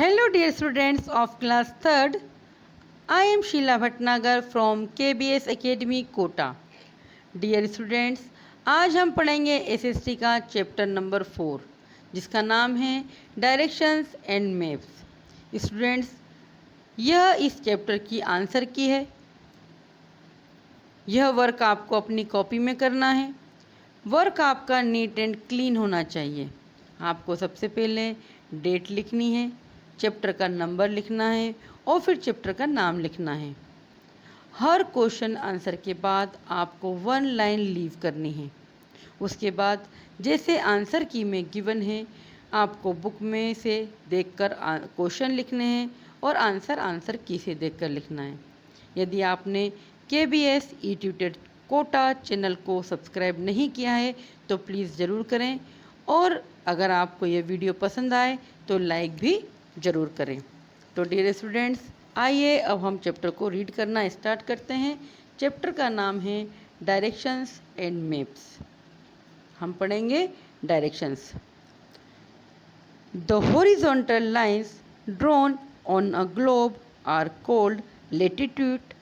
Hello dear students of class 3rd. I am Sheila Bhatnagar from KBS Academy Kota. Dear students, आज हम पढ़ेंगे SST का chapter number 4 जिसका नाम है डायरेक्शंस एंड मैप्स. स्टूडेंट्स, यह इस चैप्टर की आंसर की है. यह वर्क आपको अपनी कॉपी में करना है. वर्क आपका नीट एंड क्लीन होना चाहिए. आपको सबसे पहले डेट लिखनी है, चैप्टर का नंबर लिखना है और फिर चैप्टर का नाम लिखना है. हर क्वेश्चन आंसर के बाद आपको 1 लाइन लीव करनी है. उसके बाद जैसे आंसर की में गिवन है आपको बुक में से देखकर क्वेश्चन लिखने हैं और आंसर की से देखकर लिखना है. यदि आपने KBS ई-ट्यूटर कोटा चैनल को सब्सक्राइब नहीं किया है तो प्लीज़ ज़रूर करें और अगर आपको ये वीडियो पसंद आए तो लाइक भी ज़रूर करें. तो डियर स्टूडेंट्स, आइए अब हम चैप्टर को रीड करना स्टार्ट करते हैं. चैप्टर का नाम है डायरेक्शंस एंड मैप्स. हम पढ़ेंगे directions. The horizontal lines drawn on a globe are called latitude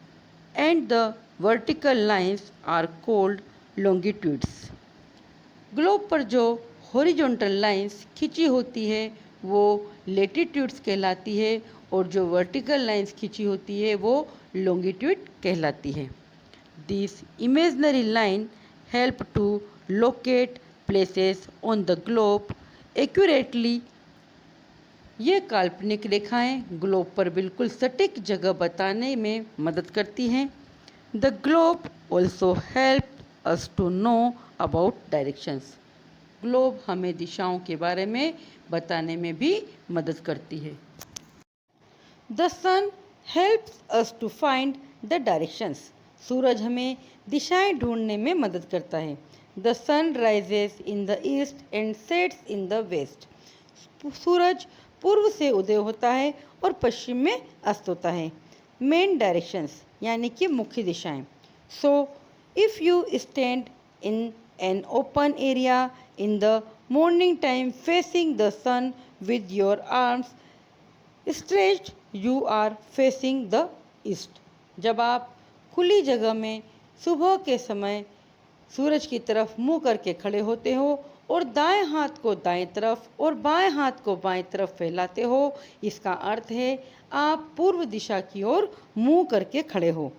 and the vertical lines are called longitudes. Globe पर जो हॉरिजॉन्टल लाइंस खींची होती है वो लैटिट्यूड्स कहलाती है और जो वर्टिकल लाइंस खींची होती है वो लॉन्गिट्यूड कहलाती है. This imaginary line help to locate places on the globe accurately. ये काल्पनिक रेखाएं ग्लोब पर बिल्कुल सटीक जगह बताने में मदद करती हैं. The globe also help us to know about directions. Globe हमें दिशाओं के बारे में बताने में भी मदद करती है. The sun helps us to find the directions. सूरज हमें दिशाएं ढूंढने में मदद करता है. The sun rises in the east and sets in the west. सूरज पूर्व से उदय होता है और पश्चिम में अस्त होता है. मेन डायरेक्शंस यानी कि मुख्य दिशाएं. So if you stand in an open area in the morning time facing the sun with your arms stretched, you are facing the east. जब आप खुली जगह में सुबह के समय सूरज की तरफ मुंह करके खड़े होते हो और दाएं हाथ को दाएं तरफ और बाएं हाथ को बाएं तरफ फैलाते हो, इसका अर्थ है आप पूर्व दिशा की ओर मुंह करके खड़े हो.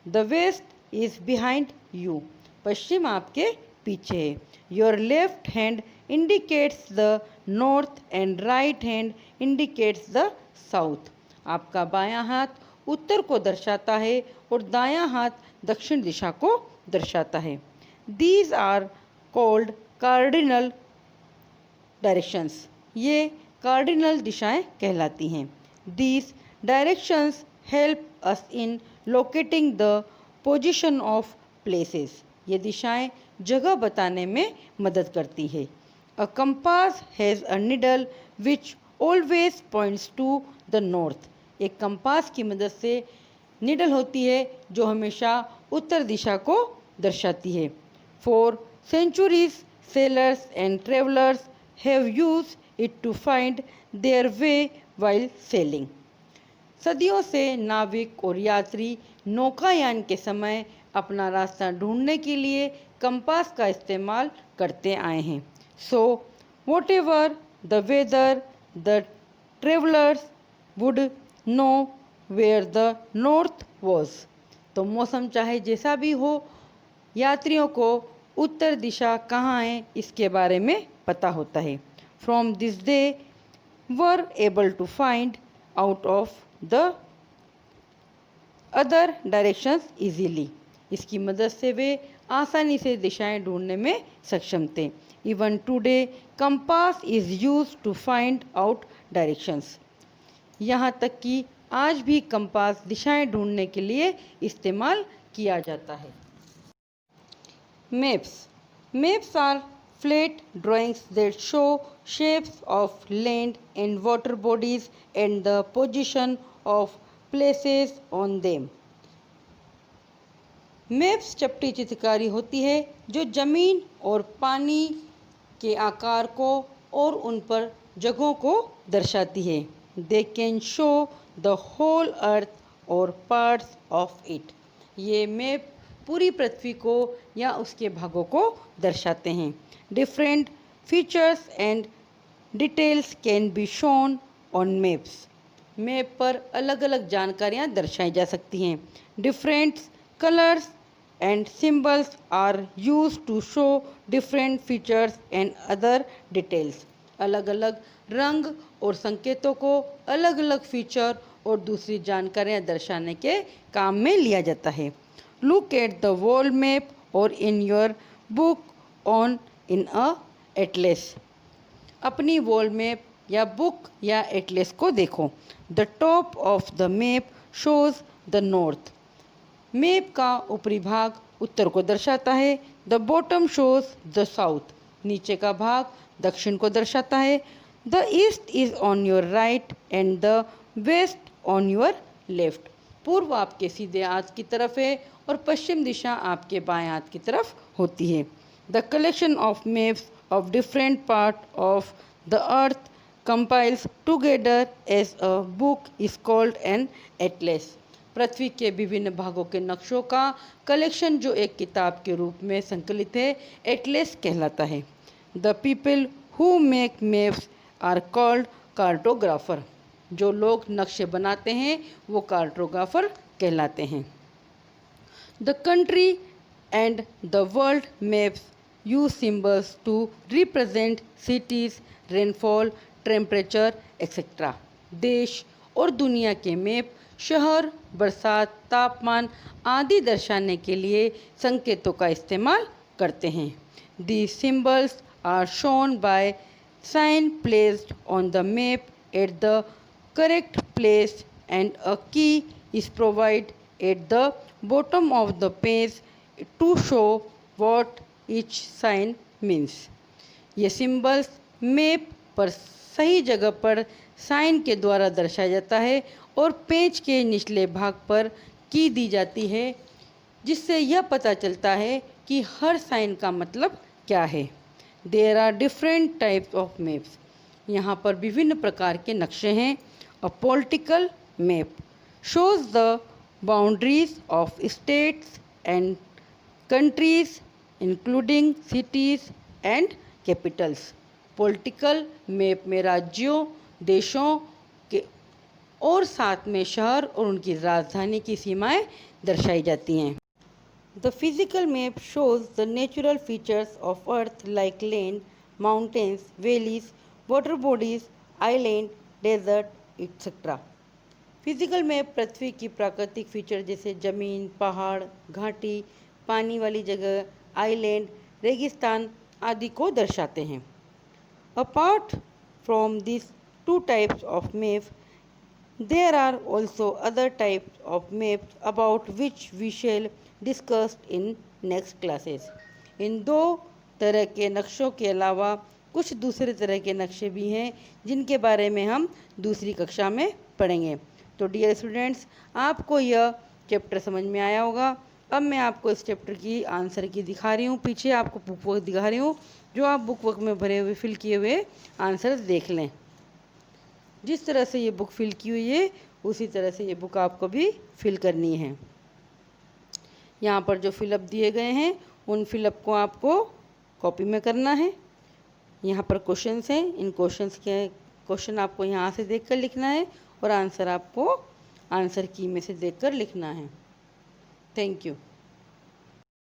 The west is behind you. पश्चिम आपके पीछे है. Your left hand indicates the north and right hand indicates the south. आपका बायां हाथ उत्तर को दर्शाता है और दायां हाथ दक्षिण दिशा को दर्शाता है. These are called cardinal directions. ये कार्डिनल दिशाएं कहलाती हैं. These directions help us in locating the position of places. ये दिशाएं जगह बताने में मदद करती है. A compass has a needle which always points to the north. एक कंपास की मदद से निडल होती है जो हमेशा उत्तर दिशा को दर्शाती है. For centuries sailors and travellers have use it to find their way while sailing. सदियों से नाविक और यात्री नौकायान के समय अपना रास्ता ढूंढने के लिए कंपास का इस्तेमाल करते आए हैं. So whatever the weather the travellers would know where the north was. तो मौसम चाहे जैसा भी हो, यात्रियों को उत्तर दिशा कहाँ है इसके बारे में पता होता है. From this they were able to find out of the other directions easily. इसकी मदद से वे आसानी से दिशाएं ढूंढने में सक्षम थे. Even today compass is use to find out directions. यहाँ तक कि आज भी कंपास दिशाएं ढूंढने के लिए इस्तेमाल किया जाता है. Maps. Maps are flat drawings that show shapes of land and water bodies and the position of places on them. Maps चपटी चित्रकारी होती है जो ज़मीन और पानी के आकार को और उन पर जगहों को दर्शाती है. They can show the whole earth और पार्ट्स ऑफ इट। ये मैप पूरी पृथ्वी को या उसके भागों को दर्शाते हैं। Different features and details can be shown on maps. Map पर अलग अलग जानकारियाँ दर्शाई जा सकती हैं। Different colours and symbols are used to show different features and other details. अलग अलग रंग और संकेतों को अलग अलग फीचर और दूसरी जानकारियाँ दर्शाने के काम में लिया जाता है। Look at the wall map और in your book on in a atlas. अपनी वॉल मैप या बुक या एटलस को देखो। The top of the map shows the north. Map का ऊपरी भाग उत्तर को दर्शाता है। The bottom shows the south. नीचे का भाग दक्षिण को दर्शाता है। The east is on your right and the west on your left. पूर्व आपके सीधे हाथ की तरफ है और पश्चिम दिशा आपके बाएं हाथ की तरफ होती है। The collection of maps of different part of the earth compiles together as a book is called an atlas। पृथ्वी के विभिन्न भागों के नक्शों का कलेक्शन जो एक किताब के रूप में संकलित है, एटलस कहलाता है। The people who make maps are called cartographer. जो लोग नक्शे बनाते हैं वो कार्टोग्राफर कहलाते हैं। The country and the world maps use symbols to represent cities, rainfall, temperature etcetera. देश और दुनिया के मैप शहर, बरसात, तापमान आदि दर्शाने के लिए संकेतों का इस्तेमाल करते हैं। These symbols are shown by sign placed on the map at the correct place and a key is provided at the bottom of the page to show what each sign means। ये symbols map पर सही जगह पर sign के द्वारा दर्शाया जाता है और पेज के निचले भाग पर की दी जाती है, जिससे यह पता चलता है कि हर साइन का मतलब क्या है। There are different types of maps. यहाँ पर विभिन्न प्रकार के नक्शे हैं। A political map shows the boundaries of states and countries including cities and capitals. Political map में राज्यों, देशों के और साथ में शहर और उनकी राजधानी की सीमाएं दर्शाई जाती हैं। The physical map shows the natural features of earth like land, mountains, valleys, water bodies, island, desert etcetera. Physical map पृथ्वी की प्राकृतिक फीचर जैसे जमीन, पहाड़, घाटी, पानी वाली जगह, आइलैंड, रेगिस्तान आदि को दर्शाते हैं। Apart from these two types of maps, there are also other types of maps about which we shall discuss in next classes। इन दो तरह के नक्शों के अलावा कुछ दूसरे तरह के नक्शे भी हैं जिनके बारे में हम दूसरी कक्षा में पढ़ेंगे। तो डियर स्टूडेंट्स, आपको यह चैप्टर समझ में आया होगा। अब मैं आपको इस चैप्टर की आंसर की दिखा रही हूँ, पीछे आपको बुक वर्क दिखा रही हूँ, जो आप बुक वर्क में भरे हुए फिल किए हुए आंसर्स देख लें। जिस तरह से ये बुक फिल की हुई है उसी तरह से ये बुक आपको भी फिल करनी है। यहाँ पर जो फिलअप दिए गए हैं उन फिलअप को आपको कॉपी में करना है। यहाँ पर क्वेश्चंस हैं, इन क्वेश्चन आपको यहाँ से देखकर लिखना है और आंसर आपको आंसर की में से देखकर लिखना है। Thank you.